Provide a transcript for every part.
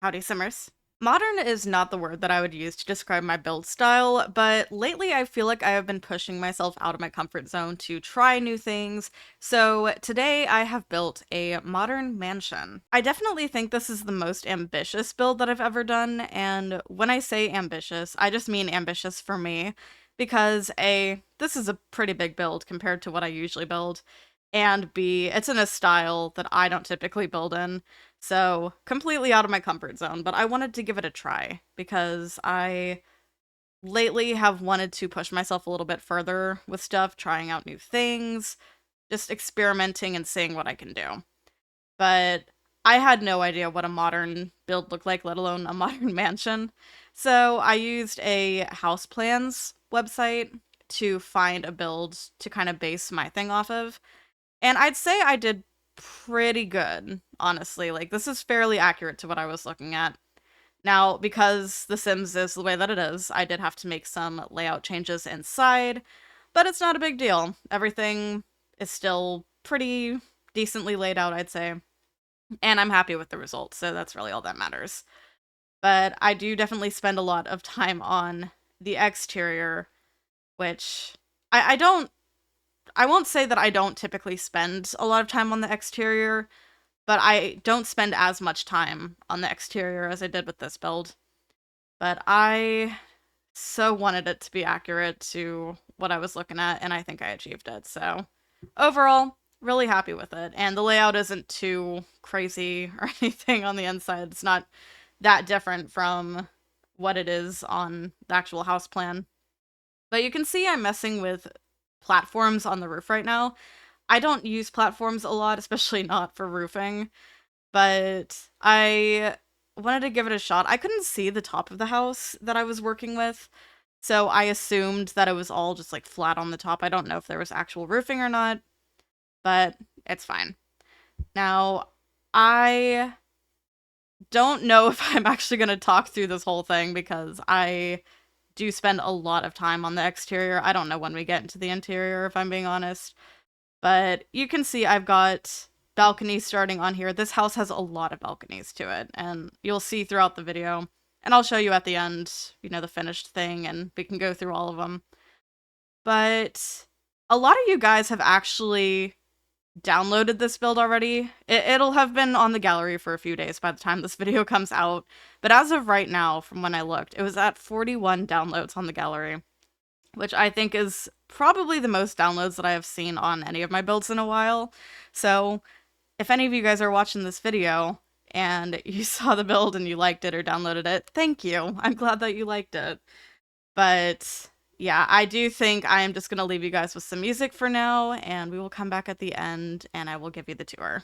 Howdy, Simmers. Modern is not the word that I would use to describe my build style, but lately I feel like I have been pushing myself out of my comfort zone to try new things, so today I have built a modern mansion. I definitely think this is the most ambitious build that I've ever done, and when I say ambitious, I just mean ambitious for me, because A, this is a pretty big build compared to what I usually build, and B, it's in a style that I don't typically build in. So, completely out of my comfort zone, but I wanted to give it a try because I lately have wanted to push myself a little bit further with stuff, trying out new things, just experimenting and seeing what I can do. But I had no idea what a modern build looked like, let alone a modern mansion. So, I used a house plans website to find a build to kind of base my thing off of. And I'd say I did pretty good, honestly. Like, this is fairly accurate to what I was looking at. Now, because The Sims is the way that it is, I did have to make some layout changes inside, but it's not a big deal. Everything is still pretty decently laid out, I'd say. And I'm happy with the results, so that's really all that matters. But I do definitely spend a lot of time on the exterior, which I don't I won't say that I don't typically spend a lot of time on the exterior, but I don't spend as much time on the exterior as I did with this build. But I so wanted it to be accurate to what I was looking at, and I think I achieved it. So, overall, really happy with it. And the layout isn't too crazy or anything on the inside. It's not that different from what it is on the actual house plan. But you can see I'm messing with platforms on the roof right now. I don't use platforms a lot, especially not for roofing, but I wanted to give it a shot. I couldn't see the top of the house that I was working with, so I assumed that it was all just like flat on the top. I don't know if there was actual roofing or not, but it's fine. Now, I don't know if I'm actually going to talk through this whole thing because I do spend a lot of time on the exterior. I don't know when we get into the interior, if I'm being honest. But you can see I've got balconies starting on here. This house has a lot of balconies to it, and you'll see throughout the video. And I'll show you at the end, the finished thing, and we can go through all of them. But a lot of you guys have actually downloaded this build already. It'll have been on the gallery for a few days by the time this video comes out. But as of right now, from when I looked, it was at 41 downloads on the gallery, which I think is probably the most downloads that I have seen on any of my builds in a while. So if any of you guys are watching this video and you saw the build and you liked it or downloaded it, thank you. I'm glad that you liked it. But yeah, I do think I am just going to leave you guys with some music for now, and we will come back at the end and I will give you the tour.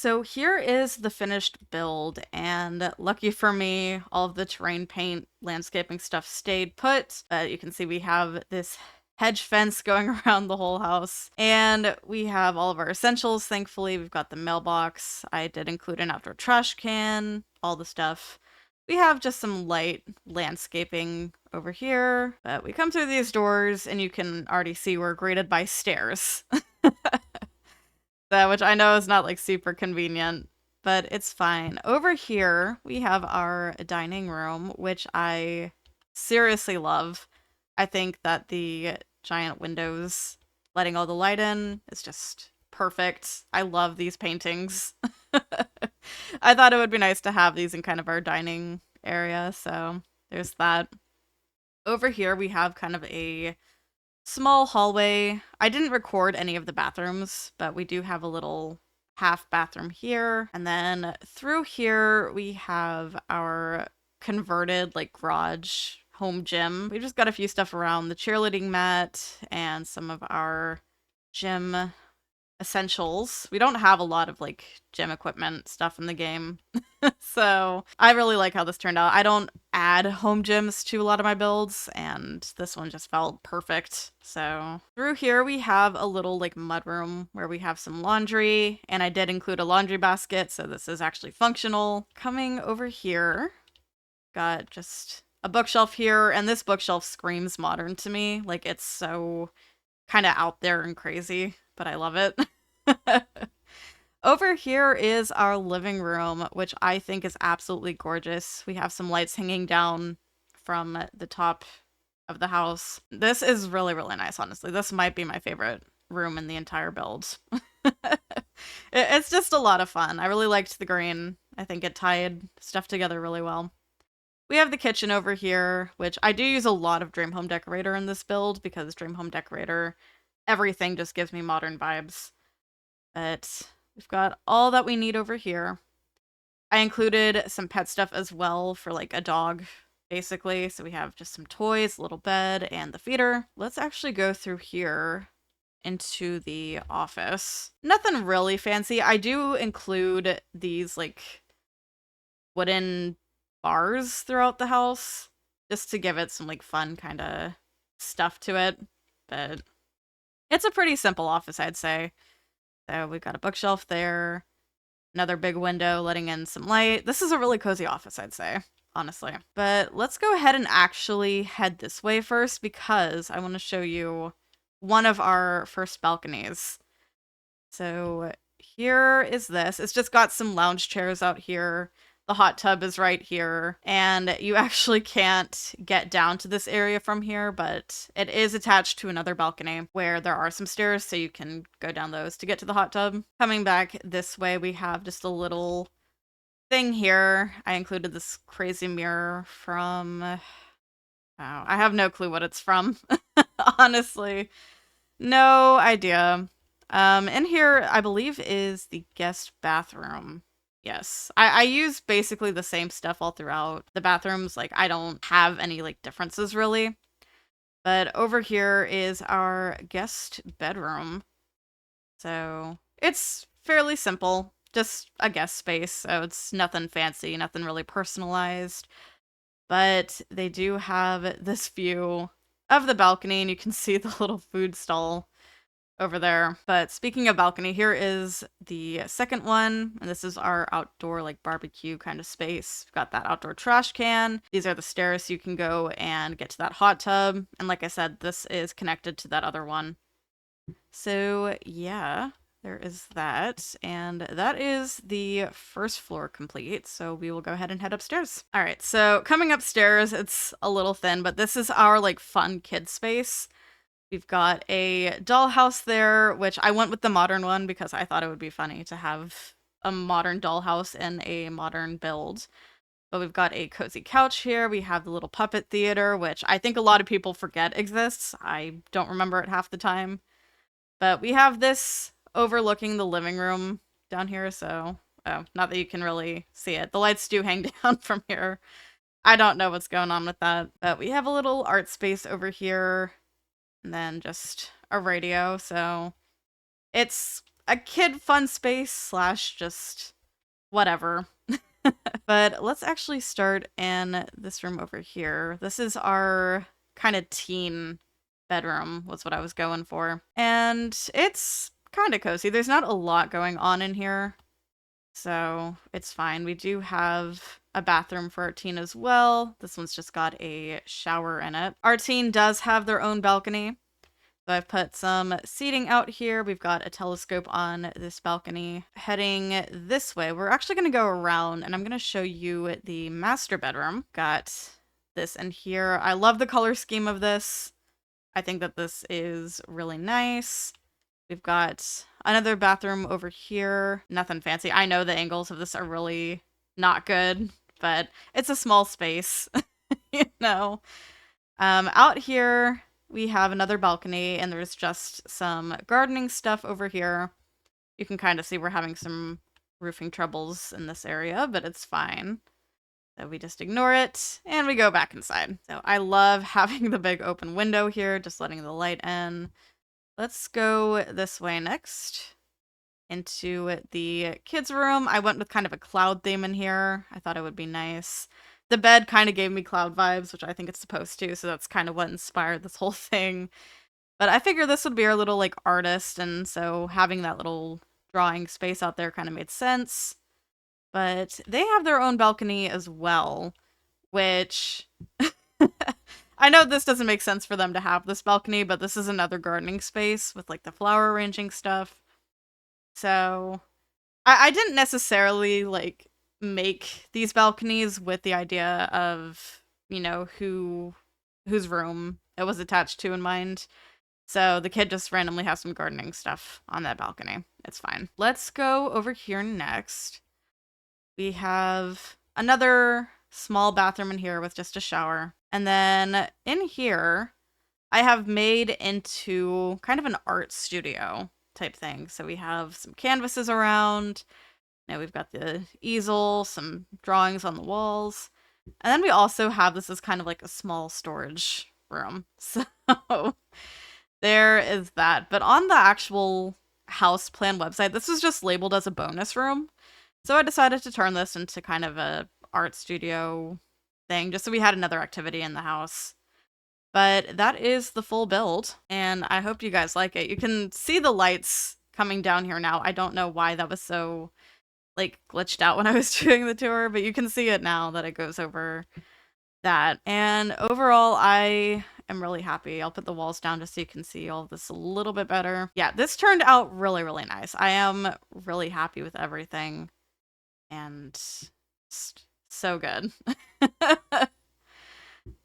So here is the finished build, and lucky for me, all of the terrain paint, landscaping stuff stayed put. But you can see we have this hedge fence going around the whole house, and we have all of our essentials. Thankfully, we've got the mailbox. I did include an outdoor trash can, all the stuff. We have just some light landscaping over here, but we come through these doors, and you can already see we're greeted by stairs. That, which I know is not like super convenient, but it's fine. Over here, we have our dining room, which I seriously love. I think that the giant windows letting all the light in is just perfect. I love these paintings. I thought it would be nice to have these in kind of our dining area, so there's that. Over here, we have kind of a small hallway. I didn't record any of the bathrooms, but we do have a little half bathroom here. And then through here, we have our converted like garage home gym. We just got a few stuff around the cheerleading mat and some of our gym essentials. We don't have a lot of like gym equipment stuff in the game. So I really like how this turned out. I don't add home gyms to a lot of my builds, and this one just felt perfect. So through here we have a little like mudroom where we have some laundry, and I did include a laundry basket, so this is actually functional. Coming over here, got just a bookshelf here, and this bookshelf screams modern to me. Like, it's so kind of out there and crazy, but I love it. Over here is our living room, which I think is absolutely gorgeous. We have some lights hanging down from the top of the house. This is really, really nice, honestly. This might be my favorite room in the entire build. It's just a lot of fun. I really liked the green. I think it tied stuff together really well. We have the kitchen over here, which I do use a lot of Dream Home Decorator in this build because Dream Home Decorator, everything just gives me modern vibes. But we've got all that we need over here. I included some pet stuff as well for like a dog, basically. So we have just some toys, a little bed, and the feeder. Let's actually go through here into the office. Nothing really fancy. I do include these like wooden bars throughout the house just to give it some like fun kind of stuff to it. But it's a pretty simple office, I'd say. So we've got a bookshelf there, another big window letting in some light. This is a really cozy office, I'd say, honestly. But let's go ahead and actually head this way first because I want to show you one of our first balconies. So here is this. It's just got some lounge chairs out here. The hot tub is right here, and you actually can't get down to this area from here, but it is attached to another balcony where there are some stairs, so you can go down those to get to the hot tub. Coming back this way, we have just a little thing here. I included this crazy mirror from... oh, I have no clue what it's from, honestly. No idea. In here, I believe, is the guest bathroom. Yes. I use basically the same stuff all throughout the bathrooms. Like, I don't have any, like, differences, really. But over here is our guest bedroom. So, it's fairly simple. Just a guest space, so it's nothing fancy, nothing really personalized. But they do have this view of the balcony, and you can see the little food stall over there. But speaking of balcony, here is the second one, and this is our outdoor like barbecue kind of space. We've got that outdoor trash can. These are the stairs so you can go and get to that hot tub, and like I said, this is connected to that other one. So yeah, there is that, and that is the first floor complete, so we will go ahead and head upstairs. All right, so coming upstairs, it's a little thin, but this is our like fun kid space. We've got a dollhouse there, which I went with the modern one because I thought it would be funny to have a modern dollhouse in a modern build. But we've got a cozy couch here. We have the little puppet theater, which I think a lot of people forget exists. I don't remember it half the time. But we have this overlooking the living room down here, so... oh, not that you can really see it. The lights do hang down from here. I don't know what's going on with that. But we have a little art space over here. And then just a radio, so it's a kid fun space slash just whatever. But let's actually start in this room over here. This is our kind of teen bedroom, was what I was going for. And it's kind of cozy. There's not a lot going on in here, so it's fine. We do have a bathroom for our teen as well. This one's just got a shower in it. Our teen does have their own balcony. So I've put some seating out here. We've got a telescope on this balcony. Heading this way, we're actually going to go around and I'm going to show you the master bedroom. Got this in here. I love the color scheme of this. I think that this is really nice. We've got another bathroom over here. Nothing fancy. I know the angles of this are really not good, but it's a small space, you know. Out here, we have another balcony, and there's just some gardening stuff over here. You can kind of see we're having some roofing troubles in this area, but it's fine. So we just ignore it, and we go back inside. So I love having the big open window here, just letting the light in. Let's go this way next, into the kids' room. I went with kind of a cloud theme in here. I thought it would be nice. The bed kind of gave me cloud vibes, which I think it's supposed to, so that's kind of what inspired this whole thing. But I figured this would be our little, like, artist, and so having that little drawing space out there kind of made sense. But they have their own balcony as well, which... I know this doesn't make sense for them to have this balcony, but this is another gardening space with, like, the flower arranging stuff. So, I didn't necessarily, like, make these balconies with the idea of, you know, whose room it was attached to in mind. So the kid just randomly has some gardening stuff on that balcony. It's fine. Let's go over here next. We have another small bathroom in here with just a shower. And then in here, I have made into kind of an art studio type thing. So we have some canvases around. Now we've got the easel, some drawings on the walls. And then we also have this as kind of like a small storage room. So there is that. But on the actual house plan website, this was just labeled as a bonus room. So I decided to turn this into kind of a art studio thing, just so we had another activity in the house. But that is the full build, and I hope you guys like it. You can see the lights coming down here now. I don't know why that was so, like, glitched out when I was doing the tour, but you can see it now that it goes over that. And overall, I am really happy. I'll put the walls down just so you can see all of this a little bit better. Yeah, this turned out really, really nice. I am really happy with everything, and so good.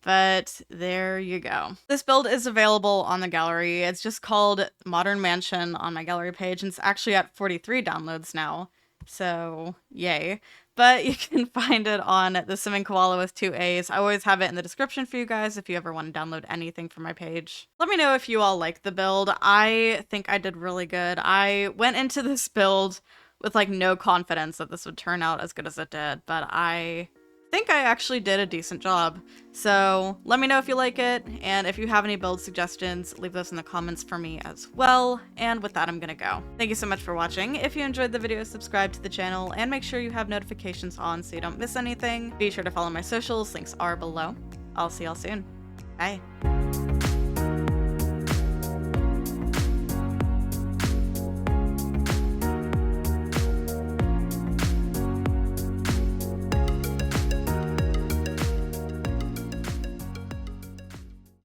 But there you go. This build is available on the gallery. It's just called Modern Mansion on my gallery page, and it's actually at 43 downloads now. So, yay. But you can find it on TheSimmingKoalaa with 2 A's. I always have it in the description for you guys if you ever want to download anything from my page. Let me know if you all like the build. I think I did really good. I went into this build with, like, no confidence that this would turn out as good as it did, but I think I actually did a decent job. So let me know if you like it, and if you have any build suggestions, leave those in the comments for me as well. And with that, I'm gonna go. Thank you so much for watching. If you enjoyed the video, subscribe to the channel and make sure you have notifications on so you don't miss anything. Be sure to follow my socials, links are below. I'll see y'all soon. Bye.